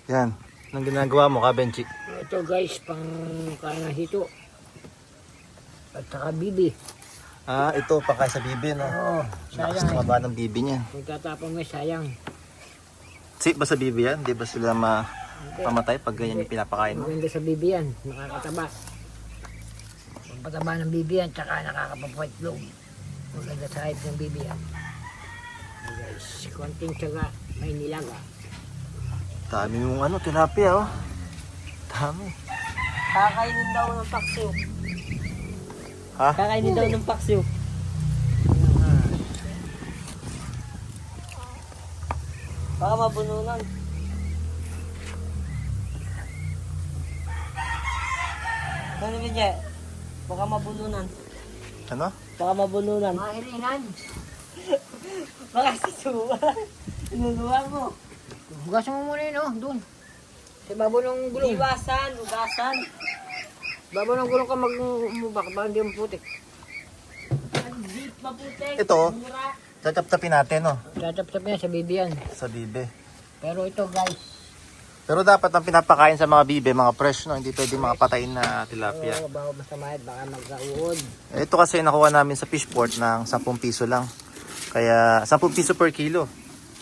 Yan. Anong ginagawa mo, Kabenchi? Ito guys, pang kain ng hito. At saka bibi. Ah, ito, pakain sa bibi, no? Oo, Lakas sayang eh. tumaba ng bibi niya. Kung tatapon mo, sayang. Safe ba sa bibi yan? Di ba sila mamatay pag ganyan yung pinapakain mo? Maganda sa bibi yan, nakakataba. Pataba ng bibi yan, tsaka nakakapapwet loob. Maganda sa height ng bibi yan. Guys, konting tsaga, may nilaga. Dami yung tilapia, oh. Dami. Kakainin daw ng paksiw. Ha? Kakainin daw ng paksiw. Baka mabununan. Ano ba baka mabununan. Ano? Baka mabununan. Mahiringan. Baka sisuwa. Inuluwa mo. Hugasan mo muna yun, oh, dun. Sa babo ng gulong. Iwasan, ugasan. Babo ng gulong ka mag-umubak, baka hindi mo putik. Deep maputik. Ito. Mura. Tatap-tapin natin, oh. Tatap-tap yan sa bibi yan. Sa bibi. Pero ito guys, Pero dapat ang pinapakain sa mga bibi, mga fresh, no? Hindi pwede mga patayin na tilapia. baka basta mahit, baka magkauod. Ito kasi nakuha namin sa fishport ng 10 piso lang. Kaya 10 piso per kilo.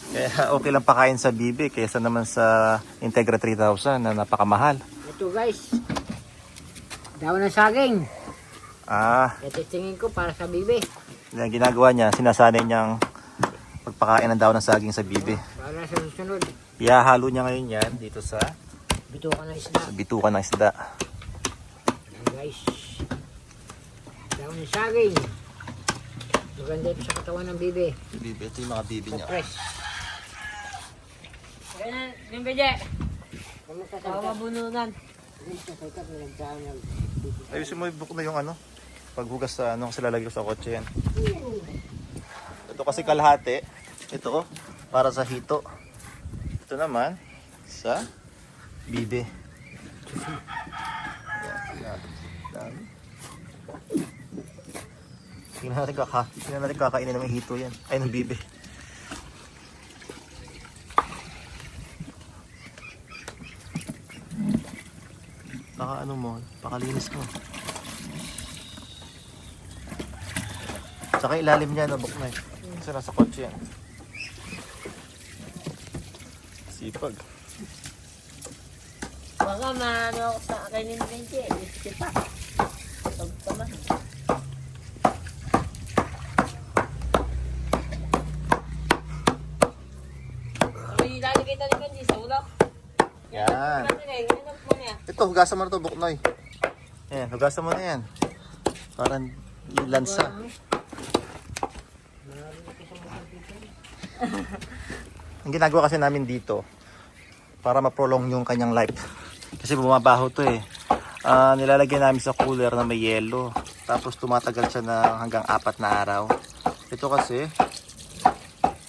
Kaya okay lang pakain sa bibi kaysa naman sa Integra 3000 na napakamahal. Ito guys, daw ng saging. Ah, Ititingin ko para sa bibi. yung ginagawa niya, sinasanay niyang pagpakain ng daon ng saging sa bibi. Para sa susunod, Ihahalo niya ngayon yan dito sa bitukan ng isda. bitukan ng isda. Ayan guys, daw ng saging. Maganda ito sa katawan ng bibi. Bibi, ito yung mga bibi niya. Fresh. Ganyan, yung beje. Kamusta Baka sa mabununan. Ayusin mo i-book na yung paghugas sa kasi lalagay ko sa kotse yan. Ito kasi kalahati. Ito para sa hito. Ito naman sa bibe. Tingnan natin kakainin ng hito yan. Ay, ng bibe. Pakalinis mo. Saka ilalim niya na buknay. Kasi nasa kotse yan. Sipag. Baka maano ako sa kainin ng beje. Kita. Pagpaman. May lalagay tayo kanji sa ulo. Yan. Ito, hugasan mo na ito, buknoy. Ayan, hugasan mo na yan. Parang lansa. Ang ginagawa kasi namin dito, para ma-prolong yung kanyang life. Kasi bumabaho to eh. Nilalagyan namin sa cooler na may yelo. Tapos tumatagal siya na hanggang 4 na araw. Ito kasi,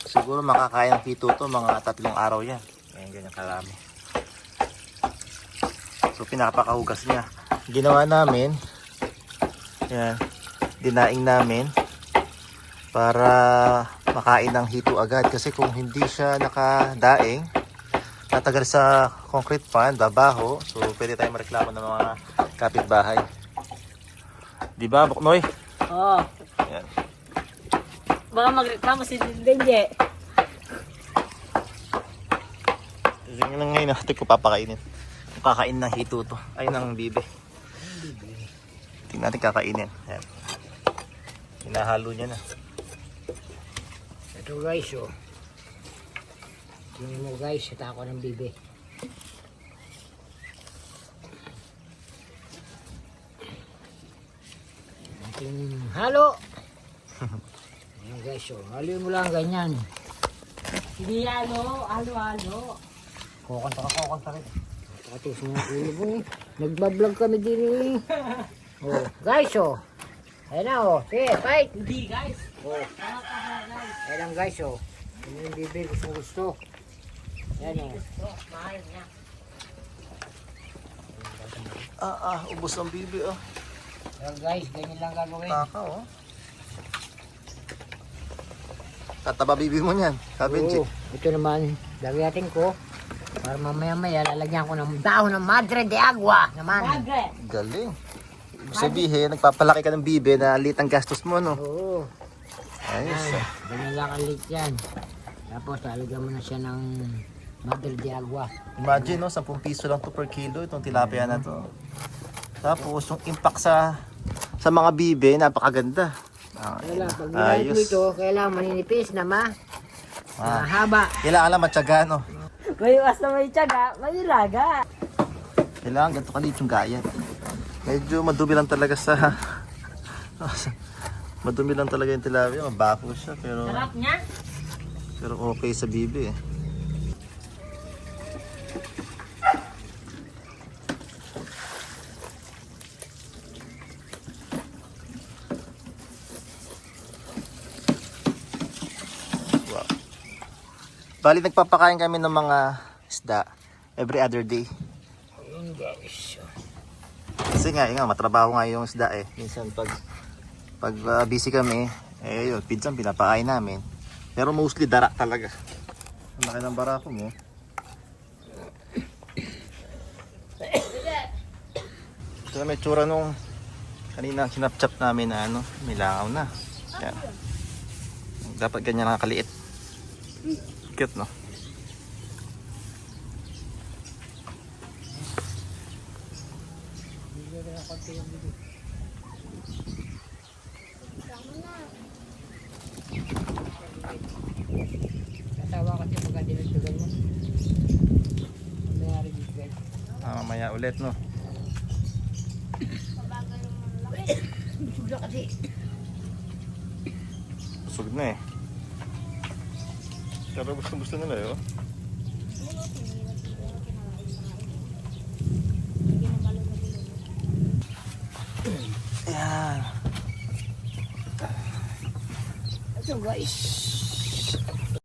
siguro makakain ng hito to mga 3 araw yan. Ayan, ganyan karami. So pinapakahugas niya. Ginawa namin, yan, dinaing namin para makain ng hito agad. Kasi kung hindi siya nakadaing, tatagal sa concrete pan, babaho. So pwede tayong mareklamo ng mga kapitbahay. Diba, Buknoy? Oo. Yan. Baka magreklamo si Benje. Tingnan na ngayon natin kung papakainin. Kung kakain ng hito to. Ay, ng bibe. Tingnan natin kakainin. Yan. Hinahalo niya na. Ito guys, oh. Tingnan mo guys, ito ako ng bibi. Halo! Ayan guys, oh. Halo mo lang ganyan. Hindi halo. Kokanta rin. Patis mo yung ulo mo eh. Nagbablog kami din eh. Oh, guys, oh. Ayan na, oh. Sige, fight! Hindi guys. Oh. Ayan lang guys, oh. Ano yung bibi, gusto. Ayan, oh. Mahal niya. Ubos ang bibi, oh. Ayan guys, ganyan lang gagawin. Taka, oh. Tataba bibi mo niyan, Kabenchi. Oo, ito naman, lagyatin ko. Para mamaya-maya lalagyan ko ng dahon ng Madre de Agua naman. Bagre. Galing. Ibig sabihin, nagpapalaki ka ng bibe na liit ang gastos mo, no? Oo. Ayos, Yan. ah. Ganyan lang kalit yan. Tapos lalagyan mo na siya ng Madre de Agua. Imagine, no? 10 piso lang to per kilo, itong tilapia na to. Tapos, yung impact sa mga bibe, napakaganda. Ah, Kaya lang, pag nilalit mo ito, kailangan maninipis na mahaba. Kailangan lang matyaga, no? May basta may tiyaga, may ilaga. Kailangan ganito kalit yung gayat. Medyo madumi lang talaga sa... madumi lang talaga yung tilapia. Mabaho siya, Sarap niya. pero okay sa bibi, eh. Wow. Bali, nagpapakain kami ng mga isda every other day. Ayun guys. Kasi nga, matrabaho nga yung isda eh. Minsan pag busy kami, eh yun, pinsan pinapakain namin. Pero mostly dara talaga. Ang laki ng barako mo. Ito na may tsura nung kanina kinapchap namin na ano, milangaw na. Yan. Dapat ganyan nakakaliit. Cute, no? Natawa kasi pagka dinagdagan mo. Nangyari dito guys. Mamaya ulit, no? Sugla kasi. Busog na eh. Pero gusto nila eh, oh. Ayan. Ito guys.